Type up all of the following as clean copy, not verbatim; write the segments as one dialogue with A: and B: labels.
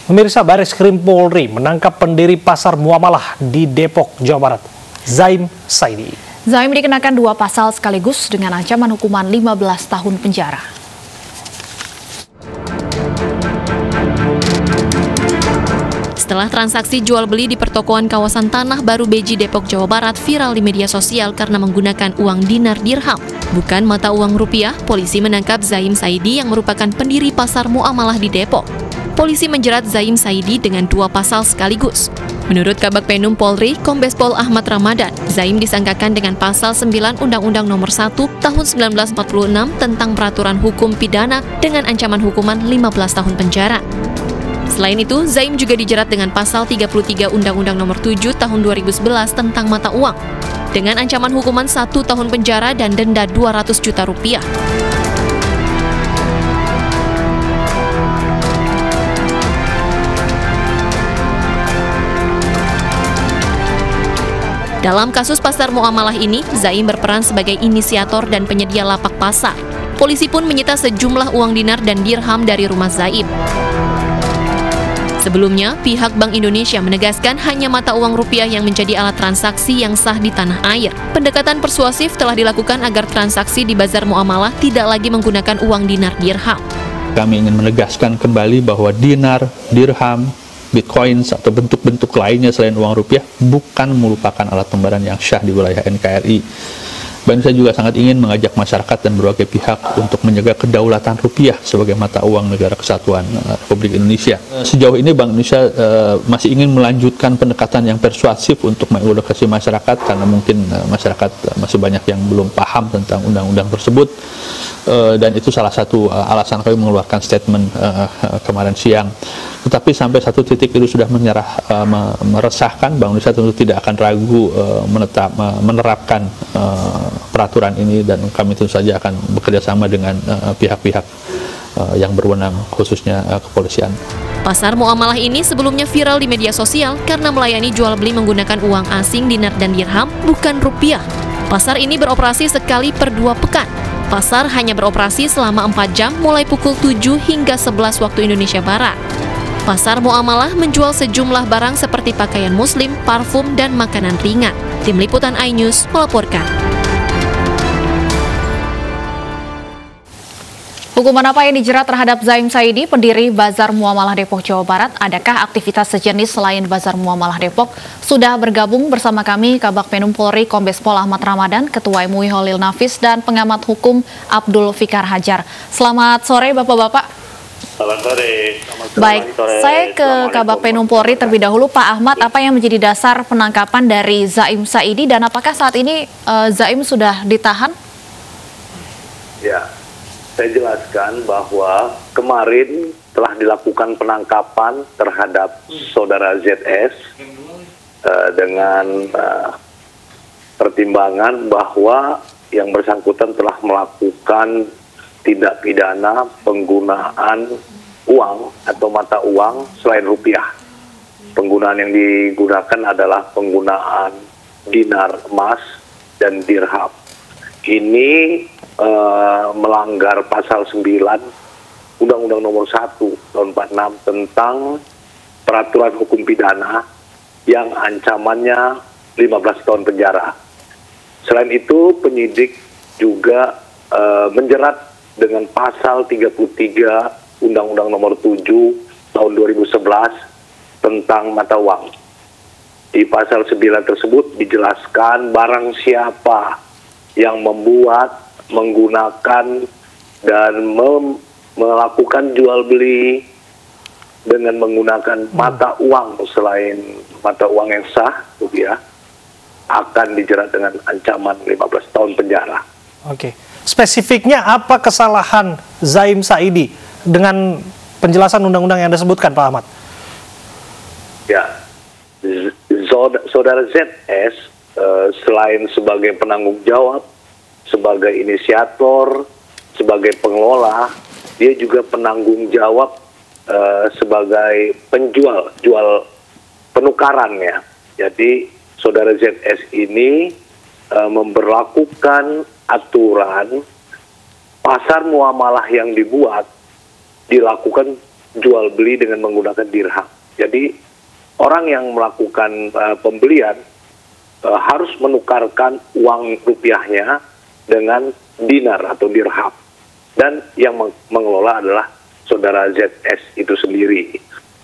A: Pemirsa, Bareskrim Polri menangkap pendiri pasar muamalah di Depok, Jawa Barat, Zaim Saidi.
B: Zaim dikenakan 2 pasal sekaligus dengan ancaman hukuman 15 tahun penjara.
C: Setelah transaksi jual beli di pertokoan kawasan Tanah Baru Beji Depok, Jawa Barat viral di media sosial karena menggunakan uang dinar dirham, bukan mata uang rupiah, polisi menangkap Zaim Saidi yang merupakan pendiri pasar muamalah di Depok. Polisi menjerat Zaim Saidi dengan 2 pasal sekaligus. Menurut Kabag Penum Polri, Kombes Pol Ahmad Ramadan, Zaim disangkakan dengan pasal 9 Undang-Undang Nomor 1 Tahun 1946 tentang Peraturan Hukum Pidana dengan ancaman hukuman 15 tahun penjara. Selain itu, Zaim juga dijerat dengan pasal 33 Undang-Undang Nomor 7 Tahun 2011 tentang mata uang dengan ancaman hukuman 1 tahun penjara dan denda 200 juta rupiah. Dalam kasus pasar muamalah ini, Zaim berperan sebagai inisiator dan penyedia lapak pasar. Polisi pun menyita sejumlah uang dinar dan dirham dari rumah Zaim. Sebelumnya, pihak Bank Indonesia menegaskan hanya mata uang rupiah yang menjadi alat transaksi yang sah di tanah air. Pendekatan persuasif telah dilakukan agar transaksi di bazar muamalah tidak lagi menggunakan uang dinar dirham.
D: Kami ingin menegaskan kembali bahwa dinar, dirham, bitcoins atau bentuk-bentuk lainnya selain uang rupiah bukan merupakan alat pembayaran yang syah di wilayah NKRI. Bank Indonesia juga sangat ingin mengajak masyarakat dan berbagai pihak untuk menjaga kedaulatan rupiah sebagai mata uang negara kesatuan Republik Indonesia. Sejauh ini Bank Indonesia masih ingin melanjutkan pendekatan yang persuasif untuk mengedukasi masyarakat karena mungkin masyarakat masih banyak yang belum paham tentang undang-undang tersebut. Dan itu salah satu alasan kami mengeluarkan statement kemarin siang. Tetapi sampai satu titik itu sudah meresahkan, Bank Indonesia tentu tidak akan ragu menerapkan peraturan ini dan kami tentu saja akan bekerja sama dengan pihak-pihak yang berwenang, khususnya kepolisian.
C: Pasar muamalah ini sebelumnya viral di media sosial karena melayani jual beli menggunakan uang asing dinar dan dirham, bukan rupiah. Pasar ini beroperasi sekali per 2 pekan. Pasar hanya beroperasi selama 4 jam mulai pukul 7 hingga 11 waktu Indonesia Barat. Pasar muamalah menjual sejumlah barang seperti pakaian muslim, parfum, dan makanan ringan. Tim Liputan iNews melaporkan.
B: Hukuman apa yang dijerat terhadap Zaim Saidi, pendiri Bazar Muamalah Depok, Jawa Barat? Adakah aktivitas sejenis selain Bazar Muamalah Depok? Sudah bergabung bersama kami Kabag Penum Polri Kombes Pol Ahmad Ramadan, Ketua MUI Holil Nafis, dan pengamat hukum Abdul Fikar Hajar. Selamat sore Bapak-Bapak.
E: Selamat sore.
B: Baik, saya ke Kabag Penum Polri terlebih dahulu. Pak Ahmad, apa yang menjadi dasar penangkapan dari Zaim Saidi dan apakah saat ini Zaim sudah ditahan?
E: Ya, saya jelaskan bahwa kemarin telah dilakukan penangkapan terhadap saudara ZS dengan pertimbangan bahwa yang bersangkutan telah melakukan tindak pidana penggunaan uang atau mata uang selain rupiah. Penggunaan yang digunakan adalah penggunaan dinar emas dan dirham. Ini melanggar pasal 9 Undang-Undang Nomor 1 Tahun 46 tentang Peraturan Hukum Pidana yang ancamannya 15 tahun penjara. Selain itu, penyidik juga menjerat dengan pasal 33 Undang-Undang Nomor 7 Tahun 2011 tentang mata uang. Di pasal 9 tersebut dijelaskan barang siapa yang membuat, menggunakan, dan melakukan jual beli dengan menggunakan mata uang selain mata uang yang sah, rupiah, akan dijerat dengan ancaman 15 tahun penjara.
A: Oke. Spesifiknya apa kesalahan Zaim Saidi dengan penjelasan undang-undang yang Anda sebutkan, Pak Ahmad?
E: Ya, saudara ZS selain sebagai penanggung jawab, sebagai inisiator, sebagai pengelola, dia juga penanggung jawab sebagai penjual, jual penukarannya. Jadi saudara ZS ini memberlakukan aturan pasar muamalah yang dibuat dilakukan jual beli dengan menggunakan dirham. Jadi orang yang melakukan pembelian harus menukarkan uang rupiahnya dengan dinar atau dirham. Dan yang mengelola adalah saudara ZS itu sendiri.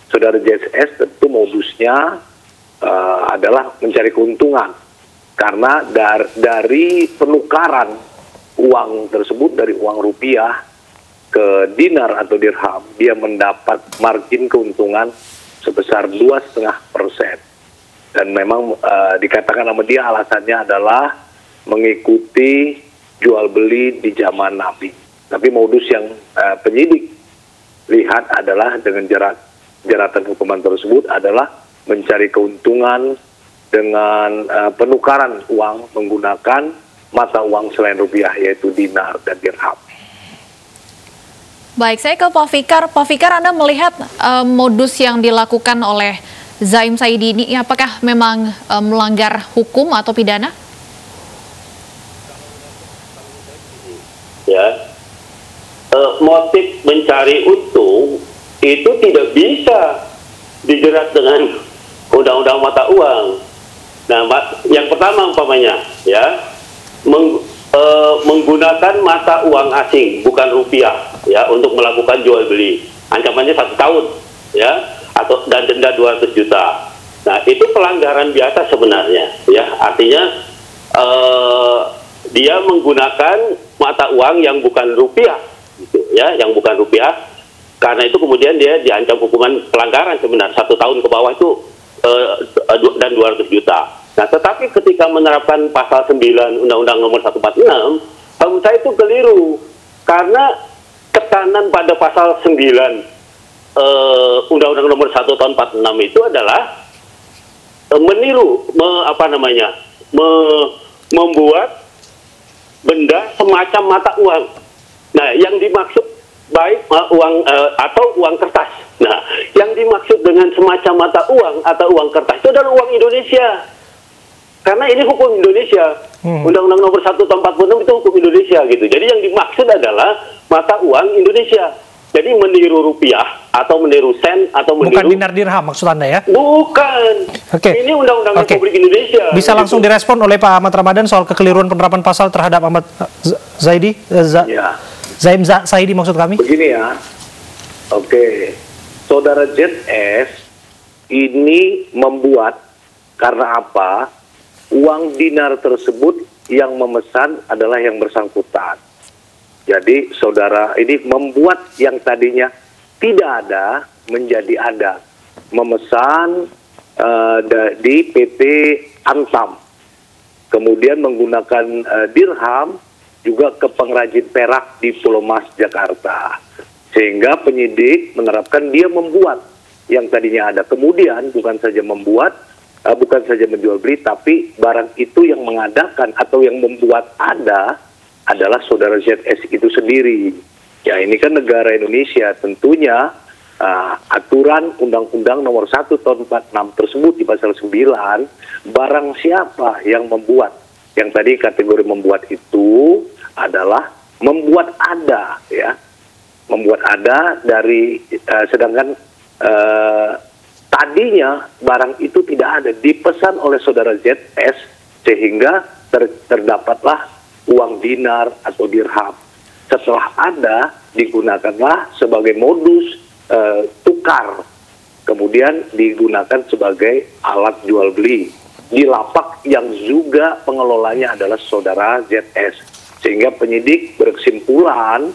E: Saudara ZS tentu modusnya adalah mencari keuntungan. Karena dari penukaran uang tersebut dari uang rupiah ke dinar atau dirham, dia mendapat margin keuntungan sebesar 2,5%. Dan memang dikatakan sama dia alasannya adalah mengikuti jual beli di zaman Nabi. Tapi modus yang penyidik lihat adalah dengan jeratan hukuman tersebut adalah mencari keuntungan dengan penukaran uang menggunakan mata uang selain rupiah, yaitu dinar dan dirham.
B: Baik, saya ke Pak Fikar. Pak Fikar, Anda melihat modus yang dilakukan oleh Zaim Saidi ini apakah memang melanggar hukum atau pidana?
F: Ya, motif mencari untung itu tidak bisa dijerat dengan undang-undang mata uang. Nah, yang pertama umpamanya, ya, menggunakan mata uang asing bukan rupiah, ya, untuk melakukan jual beli, ancamannya 1 tahun, ya, dan denda 200 juta. Nah, itu pelanggaran biasa sebenarnya, ya, artinya dia menggunakan mata uang yang bukan rupiah, gitu, ya, yang bukan rupiah. Karena itu kemudian dia diancam hukuman pelanggaran sebenarnya 1 tahun ke bawah itu dan 200 juta. Nah, tetapi ketika menerapkan pasal 9 Undang-Undang Nomor 146, menurut saya itu keliru. Karena tekanan pada pasal 9 Undang-Undang Nomor 1 tahun 46 itu adalah meniru, membuat benda semacam mata uang. Nah, yang dimaksud baik uang atau uang kertas. Nah, yang dimaksud dengan semacam mata uang atau uang kertas itu adalah uang Indonesia. Karena ini hukum Indonesia. Undang-Undang Nomor 1 tahun 46 itu hukum Indonesia gitu. Jadi yang dimaksud adalah mata uang Indonesia. Jadi meniru rupiah atau meniru sen atau meniru...
A: Bukan dinar dirham maksud Anda ya?
F: Bukan. Ini Undang-Undang Republik Indonesia.
A: Bisa langsung direspon oleh Pak Ahmad Ramadan soal kekeliruan penerapan pasal terhadap Ahmad Zaidi? Zaim Saidi maksud kami?
E: Begini ya. Saudara ZS ini membuat, karena apa? Uang dinar tersebut yang memesan adalah yang bersangkutan. Jadi saudara ini membuat yang tadinya tidak ada menjadi ada. Memesan di PT Antam. Kemudian menggunakan dirham juga ke pengrajin perak di Pulau Mas, Jakarta. Sehingga penyidik menerapkan dia membuat yang tadinya ada. Kemudian bukan saja membuat, bukan saja menjual beli, tapi barang itu yang mengadakan atau yang membuat ada adalah saudara ZS itu sendiri. Ya, ini kan negara Indonesia, tentunya aturan Undang-Undang Nomor 1 tahun 46 tersebut di pasal 9, barang siapa yang membuat, yang tadi kategori membuat itu adalah membuat ada, ya, membuat ada dari sedangkan tadinya barang itu tidak ada, dipesan oleh saudara ZS sehingga terdapatlah uang dinar atau dirham. Setelah ada, digunakanlah sebagai modus tukar, kemudian digunakan sebagai alat jual beli di lapak yang juga pengelolanya adalah saudara ZS. Sehingga penyidik berkesimpulan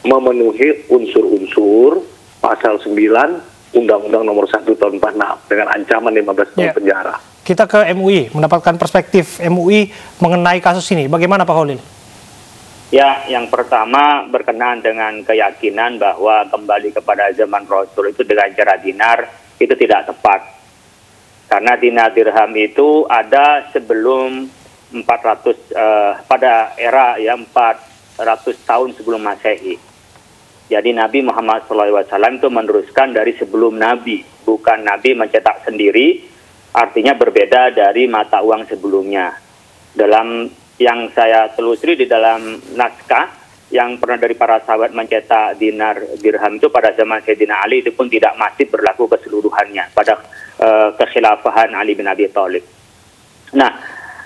E: memenuhi unsur-unsur pasal 9 Undang-Undang Nomor 1 tahun 46 dengan ancaman 15 tahun penjara.
A: Kita ke MUI, mendapatkan perspektif MUI mengenai kasus ini. Bagaimana Pak Holil?
G: Ya, yang pertama berkenaan dengan keyakinan bahwa kembali kepada zaman Rasul itu dengan cara dinar itu tidak tepat. Karena dinar dirham itu ada sebelum 400 pada era ya 400 tahun sebelum Masehi. Jadi Nabi Muhammad SAW itu meneruskan dari sebelum Nabi, bukan Nabi mencetak sendiri, artinya berbeda dari mata uang sebelumnya. Dalam yang saya telusuri di dalam naskah yang pernah dari para sahabat mencetak dinar dirham itu pada zaman Sayyidina Ali itu pun tidak masih berlaku keseluruhannya pada kekhilafahan Ali bin Abi Thalib. Nah,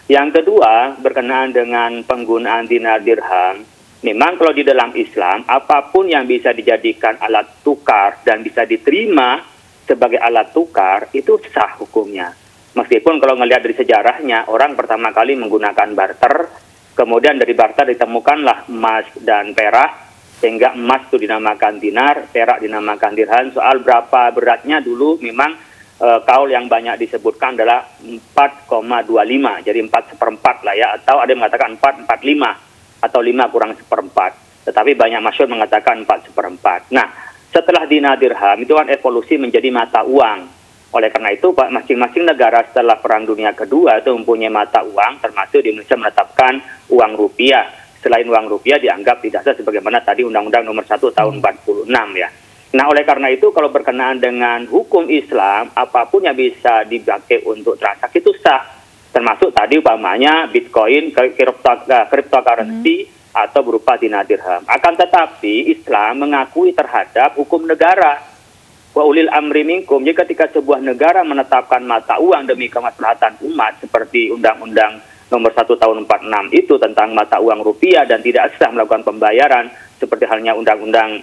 G: yang kedua berkenaan dengan penggunaan dinar dirham, memang kalau di dalam Islam apapun yang bisa dijadikan alat tukar dan bisa diterima sebagai alat tukar itu sah hukumnya. Meskipun kalau ngelihat dari sejarahnya orang pertama kali menggunakan barter, kemudian dari barter ditemukanlah emas dan perak, sehingga emas itu dinamakan dinar, perak dinamakan dirham. Soal berapa beratnya dulu memang kaul yang banyak disebutkan adalah 4,25, jadi 4/4 lah ya, atau ada yang mengatakan 4,45 atau 5 kurang 1/4. Tetapi banyak masyhur mengatakan 4/4. Nah, setelah dinar dirham itu kan evolusi menjadi mata uang. Oleh karena itu, masing-masing negara setelah Perang Dunia Kedua itu mempunyai mata uang, termasuk di Indonesia menetapkan uang rupiah. Selain uang rupiah dianggap tidak sah sebagaimana tadi Undang-Undang Nomor 1 Tahun 46 ya. Nah, oleh karena itu kalau berkenaan dengan hukum Islam, apapun yang bisa dipakai untuk transaksi itu sah. Termasuk tadi umpamanya Bitcoin, cryptocurrency, atau berupa dinar dirham. Akan tetapi Islam mengakui terhadap hukum negara. Wa ulil amri minkum, jadi ketika sebuah negara menetapkan mata uang demi kemaslahatan umat seperti Undang-Undang Nomor 1 Tahun 46 itu tentang mata uang rupiah dan tidak sah melakukan pembayaran seperti halnya Undang-Undang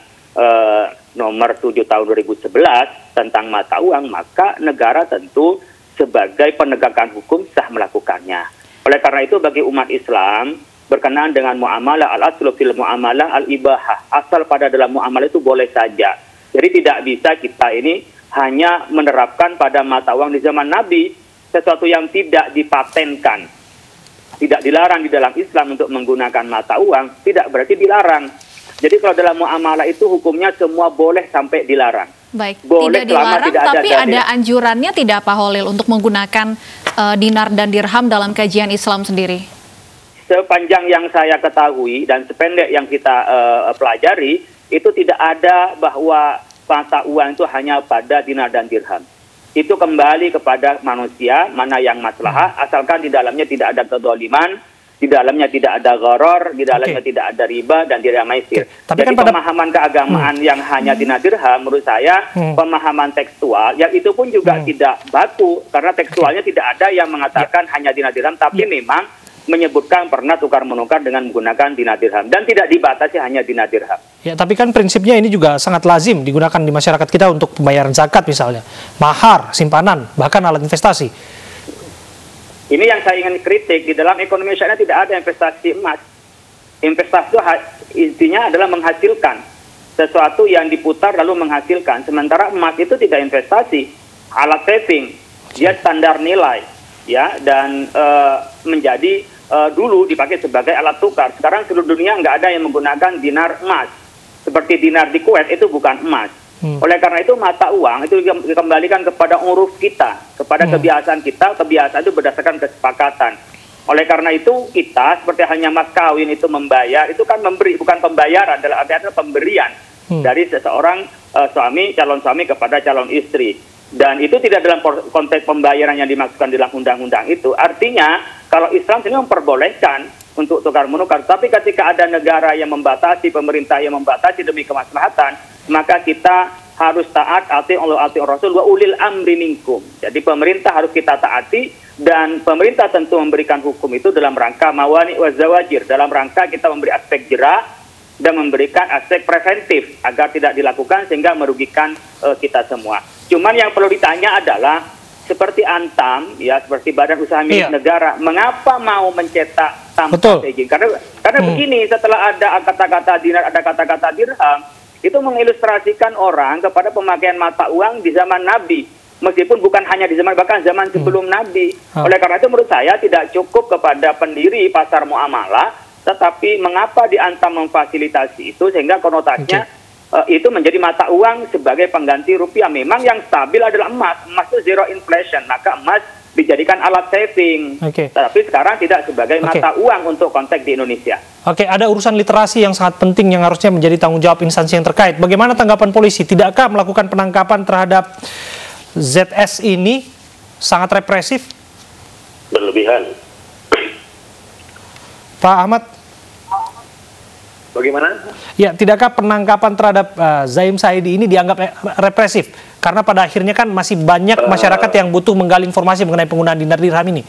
G: Nomor 7 Tahun 2011 tentang mata uang, maka negara tentu sebagai penegakan hukum sah melakukannya. Oleh karena itu bagi umat Islam berkenaan dengan muamalah al-aslu fil muamalah al-ibahah, asal pada dalam muamalah itu boleh saja. Jadi tidak bisa kita ini hanya menerapkan pada mata uang di zaman Nabi, sesuatu yang tidak dipatenkan, tidak dilarang di dalam Islam untuk menggunakan mata uang, tidak berarti dilarang. Jadi kalau dalam muamalah itu hukumnya semua boleh sampai dilarang.
B: Baik,
G: boleh
B: tidak dilarang, tidak tapi ada anjurannya tidak Pak Holil untuk menggunakan dinar dan dirham dalam kajian Islam sendiri?
G: Sepanjang yang saya ketahui dan sependek yang kita pelajari, itu tidak ada bahwa mata uang itu hanya pada dinar dan dirham. Itu kembali kepada manusia, mana yang maslahah, asalkan di dalamnya tidak ada kezaliman, di dalamnya tidak ada gharar, di dalamnya tidak ada riba, dan tidak ada maisir. Tapi jadi kan pemahaman keagamaan yang hanya dinar dirham, menurut saya, pemahaman tekstual, yang itu pun juga tidak baku, karena tekstualnya tidak ada yang mengatakan hanya dinar dirham, tapi memang menyebutkan pernah tukar-menukar dengan menggunakan dinar dirham dan tidak dibatasi hanya dinar dirham.
A: Ya, tapi kan prinsipnya ini juga sangat lazim digunakan di masyarakat kita untuk pembayaran zakat misalnya, mahar, simpanan, bahkan alat investasi.
G: Ini yang saya ingin kritik, di dalam ekonomi syariah tidak ada investasi emas. Investasi itu intinya adalah menghasilkan sesuatu yang diputar lalu menghasilkan. Sementara emas itu tidak investasi, alat saving, dia standar nilai, ya, dan menjadi dulu dipakai sebagai alat tukar. Sekarang seluruh dunia nggak ada yang menggunakan dinar emas. Seperti dinar di Kuwait itu bukan emas. Oleh karena itu mata uang itu dikembalikan kepada uruf kita, kepada kebiasaan kita. Kebiasaan itu berdasarkan kesepakatan. Oleh karena itu kita seperti hanya mas kawin itu membayar, itu kan memberi, bukan pembayaran, dalam artinya pemberian dari seseorang calon suami kepada calon istri. Dan itu tidak dalam konteks pembayaran yang dimaksudkan dalam undang-undang itu. Artinya kalau Islam sendiri memperbolehkan untuk tukar-menukar, tapi ketika ada negara yang membatasi, pemerintah yang membatasi demi kemaslahatan, maka kita harus taat, ati Allah, ati Rasul, wa ulil amri minkum. Jadi pemerintah harus kita taati, dan pemerintah tentu memberikan hukum itu dalam rangka mawani wa zawajir, dalam rangka kita memberi aspek jerah dan memberikan aspek preventif agar tidak dilakukan sehingga merugikan kita semua. Cuman yang perlu ditanya adalah seperti Antam, ya, seperti badan usaha milik negara, mengapa mau mencetak tanpa izin? Karena begini, setelah ada kata-kata dinar, ada kata-kata dirham, itu mengilustrasikan orang kepada pemakaian mata uang di zaman Nabi, meskipun bukan hanya di zaman, bahkan zaman sebelum Nabi. Oleh karena itu menurut saya tidak cukup kepada pendiri pasar muamalah, tetapi mengapa diantam memfasilitasi itu sehingga konotasinya itu menjadi mata uang sebagai pengganti rupiah. Memang yang stabil adalah emas. Emas itu zero inflation, maka emas dijadikan alat saving. Tapi sekarang tidak sebagai mata uang untuk konteks di Indonesia.
A: Ada urusan literasi yang sangat penting yang harusnya menjadi tanggung jawab instansi yang terkait. Bagaimana tanggapan polisi? Tidakkah melakukan penangkapan terhadap ZS ini sangat represif?
F: Berlebihan.
A: Pak Ahmad?
E: Bagaimana?
A: Ya, tidakkah penangkapan terhadap Zaim Saidi ini dianggap represif? Karena pada akhirnya kan masih banyak masyarakat yang butuh menggali informasi mengenai penggunaan dinar dirham ini.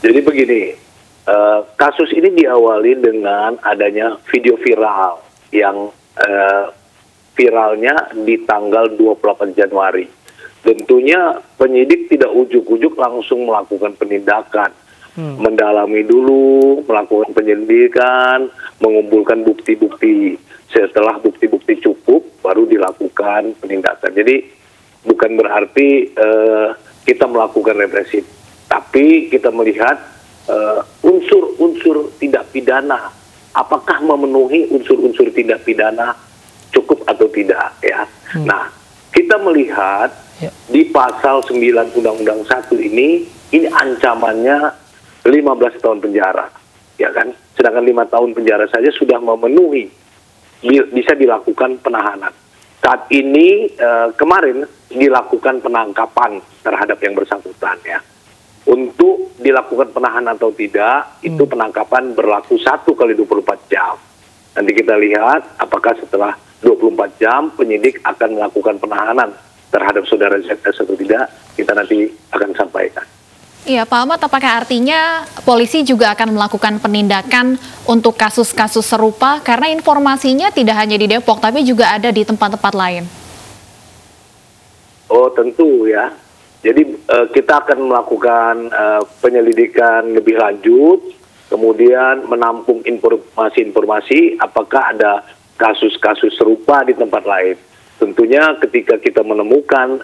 E: Jadi begini, kasus ini diawali dengan adanya video viral yang viralnya di tanggal 28 Januari. Tentunya penyidik tidak ujuk-ujuk langsung melakukan penindakan. Mendalami dulu, melakukan penyelidikan, mengumpulkan bukti-bukti. Setelah bukti-bukti cukup, baru dilakukan penindakan. Jadi bukan berarti kita melakukan represif, tapi kita melihat unsur-unsur tidak pidana. Apakah memenuhi unsur-unsur tidak pidana cukup atau tidak, ya? Nah, kita melihat di pasal 9 Undang-Undang 1 ini ancamannya 15 tahun penjara, ya kan? Sedangkan 5 tahun penjara saja sudah memenuhi, bisa dilakukan penahanan. Saat ini kemarin dilakukan penangkapan terhadap yang bersangkutan, ya. Untuk dilakukan penahanan atau tidak, itu penangkapan berlaku 1 kali 24 jam. Nanti kita lihat apakah setelah 24 jam penyidik akan melakukan penahanan terhadap saudara ZS atau tidak, kita nanti akan sampaikan.
B: Iya, Pak Ahmad, apakah artinya polisi juga akan melakukan penindakan untuk kasus-kasus serupa karena informasinya tidak hanya di Depok tapi juga ada di tempat-tempat lain?
E: Oh, tentu ya. Jadi kita akan melakukan penyelidikan lebih lanjut, kemudian menampung informasi-informasi apakah ada kasus-kasus serupa di tempat lain. Tentunya ketika kita menemukan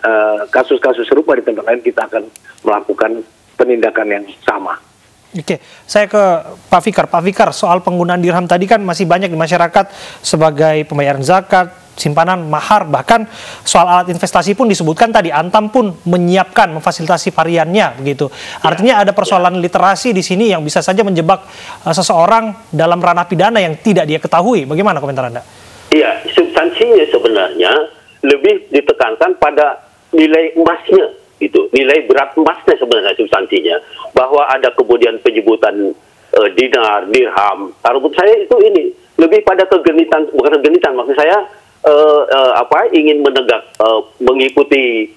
E: kasus-kasus serupa di tempat lain, kita akan melakukan penindakan yang sama.
A: Oke, saya ke Pak Fikar. Pak Fikar, soal penggunaan dirham tadi kan masih banyak di masyarakat sebagai pembayaran zakat, simpanan, mahar, bahkan soal alat investasi pun disebutkan tadi. Antam pun menyiapkan, memfasilitasi variannya, begitu. Artinya ada persoalan literasi di sini yang bisa saja menjebak seseorang dalam ranah pidana yang tidak dia ketahui. Bagaimana komentar Anda?
F: Iya, substansinya sebenarnya lebih ditekankan pada nilai emasnya. Itu nilai berat emasnya sebenarnya substansinya, bahwa ada kemudian penyebutan dinar, dirham. Menurut saya itu ini lebih pada kegenitan, bukan kegenitan, maksud saya ingin mengikuti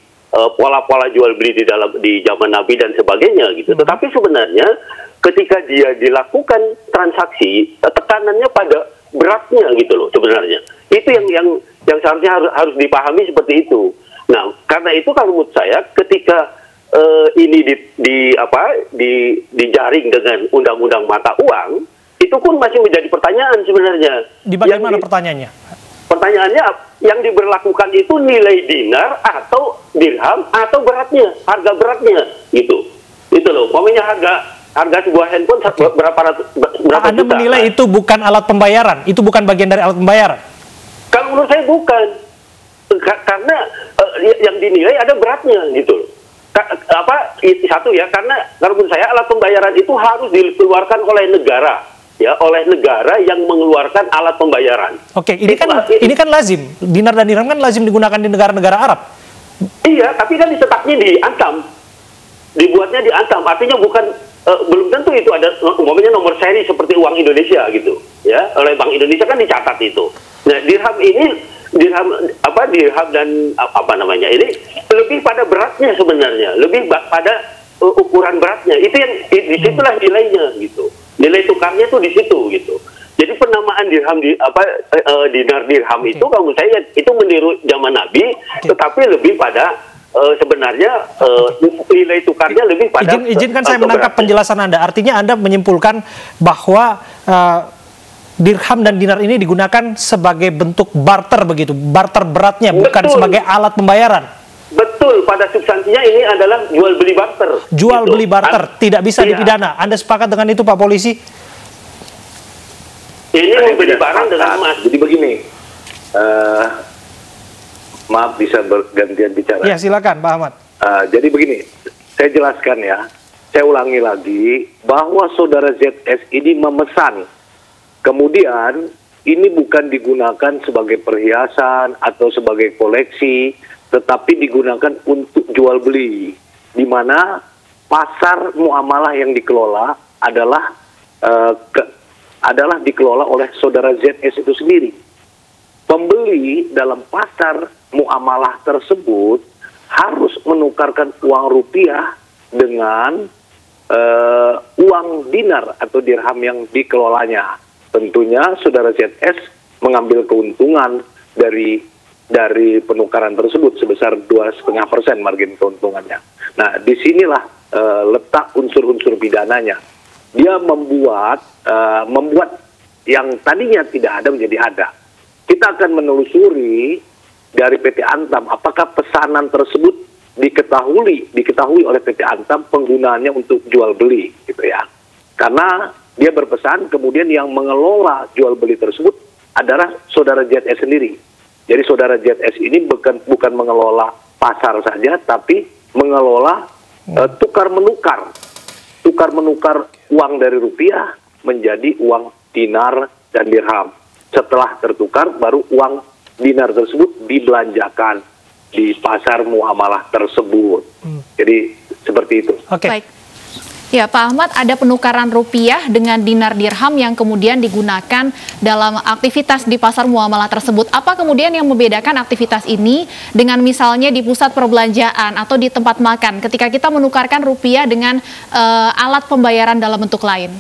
F: pola-pola jual beli di zaman Nabi dan sebagainya gitu. Tetapi sebenarnya ketika dia dilakukan transaksi, tekanannya pada beratnya gitu loh sebenarnya. Itu yang seharusnya harus dipahami seperti itu. Nah, karena itu kalau menurut saya ketika ini dijaring dengan undang-undang mata uang, itu pun masih menjadi pertanyaan sebenarnya.
A: Di bagaimana pertanyaannya?
F: Pertanyaannya yang diberlakukan itu nilai dinar atau dirham atau beratnya, harga beratnya gitu. Itu loh, pokoknya harga sebuah handphone berapa
A: Anda
F: juta.
A: menilai itu bukan alat pembayaran, itu bukan bagian dari alat pembayaran?
F: Kalau menurut saya bukan. Karena yang dinilai ada beratnya gitu. Satu ya, karena menurut saya alat pembayaran itu harus dikeluarkan oleh negara, ya, oleh negara yang mengeluarkan alat pembayaran.
A: Oke, ini kan lazim. Dinar dan dirham kan lazim digunakan di negara-negara Arab.
F: Iya, tapi kan dicetaknya di Antam. Dibuatnya di Antam, artinya bukan belum tentu itu ada umpamanya nomor seri seperti uang Indonesia gitu, ya. Oleh Bank Indonesia kan dicatat itu. Nah, dirham dan ini lebih pada beratnya sebenarnya, lebih pada ukuran beratnya. Itu yang disitulah nilainya gitu. Nilai tukarnya tuh di situ gitu. Jadi penamaan dirham dinar dirham itu kalau menurut saya itu meniru zaman Nabi, tetapi lebih pada sebenarnya nilai tukarnya lebih pada
A: izinkan saya menangkap penjelasan Anda. Artinya Anda menyimpulkan bahwa dirham dan dinar ini digunakan sebagai bentuk barter begitu, barter beratnya, bukan sebagai alat pembayaran.
F: Betul, pada substansinya ini adalah jual beli barter.
A: Jual beli barter, tidak bisa dipidana. Anda sepakat dengan itu, Pak Polisi?
F: Ini membeli barang dengan emas.
E: Jadi begini, maaf bisa bergantian bicara.
A: Ya, silakan Pak Ahmad.
E: Jadi begini, saya jelaskan ya, saya ulangi lagi, bahwa saudara ZS ini memesan. Kemudian ini bukan digunakan sebagai perhiasan atau sebagai koleksi, tetapi digunakan untuk jual beli, di mana pasar muamalah yang dikelola adalah adalah dikelola oleh saudara ZS itu sendiri. Pembeli dalam pasar muamalah tersebut harus menukarkan uang rupiah dengan uang dinar atau dirham yang dikelolanya. Tentunya saudara ZS mengambil keuntungan dari penukaran tersebut sebesar 2,5% margin keuntungannya. Nah, disinilah letak unsur-unsur pidananya. Dia membuat yang tadinya tidak ada menjadi ada. Kita akan menelusuri dari PT Antam apakah pesanan tersebut diketahui oleh PT Antam penggunaannya untuk jual beli, gitu ya. Karena dia berpesan, kemudian yang mengelola jual beli tersebut adalah saudara ZS sendiri. Jadi saudara ZS ini bukan mengelola pasar saja, tapi mengelola tukar menukar uang dari rupiah menjadi uang dinar dan dirham. Setelah tertukar, baru uang dinar tersebut dibelanjakan di pasar muamalah tersebut. Jadi seperti itu.
A: Oke.
B: Baik. Ya, Pak Ahmad, ada penukaran rupiah dengan dinar dirham yang kemudian digunakan dalam aktivitas di pasar muamalah tersebut. Apa kemudian yang membedakan aktivitas ini dengan misalnya di pusat perbelanjaan atau di tempat makan ketika kita menukarkan rupiah dengan alat pembayaran dalam bentuk lain?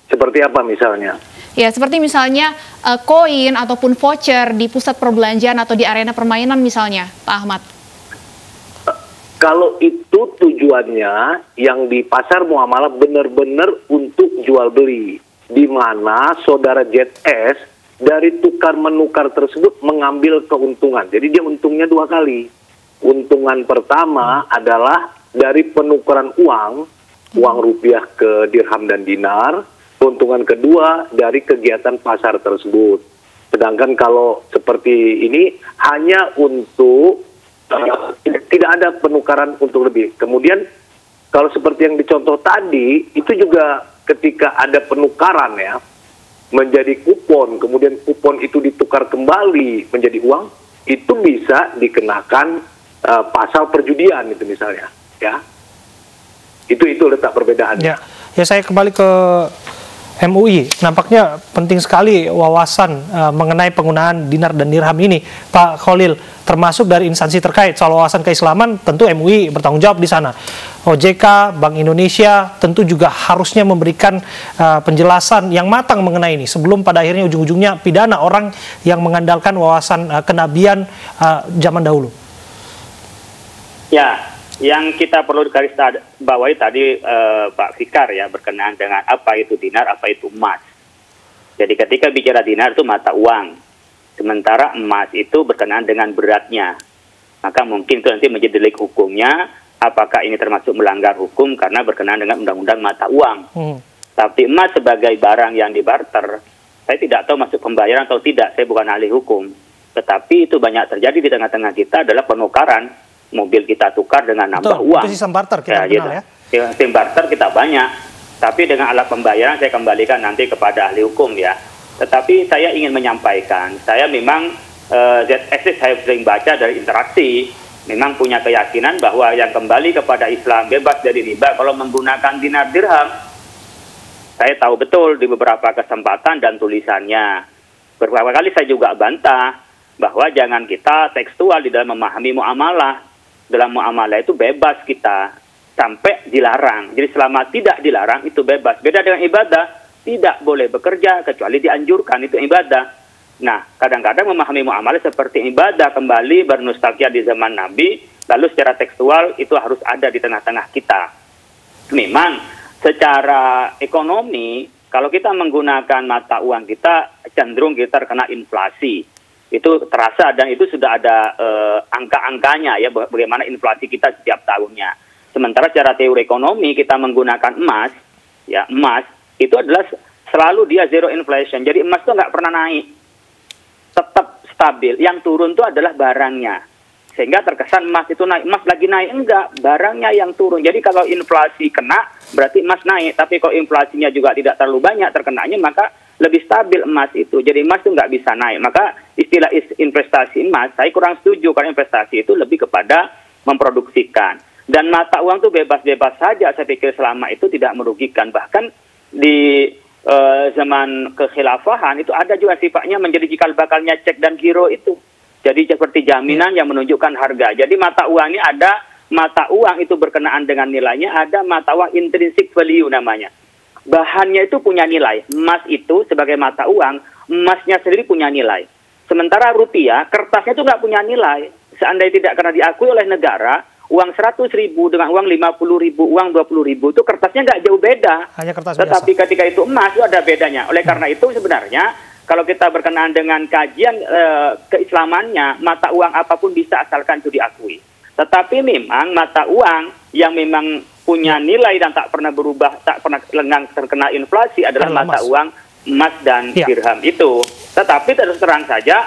E: Seperti apa misalnya?
B: Ya, seperti misalnya koin ataupun voucher di pusat perbelanjaan atau di arena permainan misalnya, Pak Ahmad.
E: Kalau itu tujuannya yang di pasar muamalah benar-benar untuk jual beli, di mana saudara ZS dari tukar menukar tersebut mengambil keuntungan. Jadi dia untungnya dua kali. Untungan pertama adalah dari penukaran uang rupiah ke dirham dan dinar. Keuntungan kedua dari kegiatan pasar tersebut. Sedangkan kalau seperti ini hanya untuk tidak ada penukaran untuk lebih. Kemudian kalau seperti yang dicontoh tadi, itu juga ketika ada penukaran ya, menjadi kupon, kemudian kupon itu ditukar kembali menjadi uang, itu bisa dikenakan pasal perjudian itu misalnya, ya. Itu letak perbedaannya.
A: Ya, saya kembali ke MUI, nampaknya penting sekali wawasan mengenai penggunaan dinar dan dirham ini, Pak Khalil, termasuk dari instansi terkait soal wawasan keislaman. Tentu MUI bertanggung jawab di sana. OJK, Bank Indonesia tentu juga harusnya memberikan penjelasan yang matang mengenai ini sebelum pada akhirnya ujung-ujungnya pidana orang yang mengandalkan wawasan kenabian zaman dahulu.
G: Ya, yang kita perlu garis bawahi tadi Pak Fikar ya, berkenaan dengan apa itu dinar, apa itu emas. Jadi ketika bicara dinar itu mata uang, sementara emas itu berkenaan dengan beratnya. Maka mungkin itu nanti menjadi delik hukumnya, apakah ini termasuk melanggar hukum karena berkenaan dengan undang-undang mata uang. Tapi emas sebagai barang yang dibarter, saya tidak tahu masuk pembayaran atau tidak, saya bukan ahli hukum. Tetapi itu banyak terjadi di tengah-tengah kita adalah penukaran. Mobil kita tukar dengan nambah uang.
A: Itu sistem barter kita kenal ya.
G: Sistem barter kita banyak. Tapi dengan alat pembayaran saya kembalikan nanti kepada ahli hukum ya. Tetapi saya ingin menyampaikan, saya memang ZS saya sering baca dari interaksi, memang punya keyakinan bahwa yang kembali kepada Islam bebas dari riba kalau menggunakan dinar dirham. Saya tahu betul di beberapa kesempatan dan tulisannya. Beberapa kali saya juga bantah bahwa jangan kita tekstual di dalam memahami muamalah. Dalam muamalah itu bebas kita sampai dilarang. Jadi selama tidak dilarang itu bebas. Beda dengan ibadah, tidak boleh bekerja kecuali dianjurkan, itu ibadah. Nah, kadang-kadang memahami muamalah seperti ibadah kembali bernostalgia di zaman Nabi, lalu secara tekstual itu harus ada di tengah-tengah kita. Memang secara ekonomi, kalau kita menggunakan mata uang kita cenderung kita terkena inflasi. Itu terasa dan itu sudah ada angka-angkanya ya, bagaimana inflasi kita setiap tahunnya. Sementara secara teori ekonomi kita menggunakan emas, ya emas itu adalah selalu dia zero inflation. Jadi emas itu nggak pernah naik, tetap stabil. Yang turun itu adalah barangnya. Sehingga terkesan emas itu naik, emas lagi naik, enggak, barangnya yang turun. Jadi kalau inflasi kena berarti emas naik, tapi kalau inflasinya juga tidak terlalu banyak terkenanya maka lebih stabil emas itu. Jadi emas itu nggak bisa naik. Maka istilah investasi emas, saya kurang setuju karena investasi itu lebih kepada memproduksikan. Dan mata uang itu bebas-bebas saja, saya pikir selama itu tidak merugikan. Bahkan di zaman kekhilafahan itu ada juga sifatnya menjadi cikal bakalnya cek dan giro itu. Jadi seperti jaminan yang menunjukkan harga. Jadi mata uang ini ada mata uang itu berkenaan dengan nilainya, ada mata uang intrinsic value namanya. Bahannya itu punya nilai. Emas itu sebagai mata uang, emasnya sendiri punya nilai. Sementara rupiah, kertasnya itu nggak punya nilai. Seandainya tidak karena diakui oleh negara, uang 100.000 dengan uang 50.000, uang 20.000 itu kertasnya nggak jauh beda.
A: Hanya kertas
G: Tetapi
A: biasa.
G: ketika itu emas itu ada bedanya. Oleh karena itu sebenarnya kalau kita berkenaan dengan kajian keislamannya, mata uang apapun bisa asalkan itu diakui. Tetapi memang mata uang yang memang punya nilai dan tak pernah berubah, tak pernah lengang terkena inflasi adalah mata uang emas dan dirham itu. Tetapi terus terang saja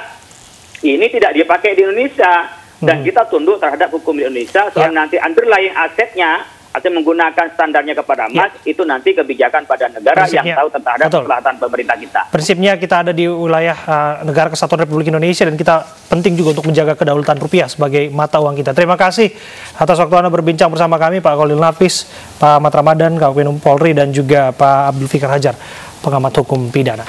G: ini tidak dipakai di Indonesia dan kita tunduk terhadap hukum di Indonesia. Soal nanti underlying asetnya atau menggunakan standarnya kepada emas itu nanti kebijakan pada negara yang tahu terhadap kemaslahatan pemerintah kita.
A: Prinsipnya kita ada di wilayah negara kesatuan Republik Indonesia dan kita penting juga untuk menjaga kedaulatan rupiah sebagai mata uang kita. Terima kasih atas waktu Anda berbincang bersama kami, Pak Khalil Nafis, Pak Ahmad Ramadan, Kabak Penum Polri, dan juga Pak Abdul Fikar Hajar, pengamat hukum pidana.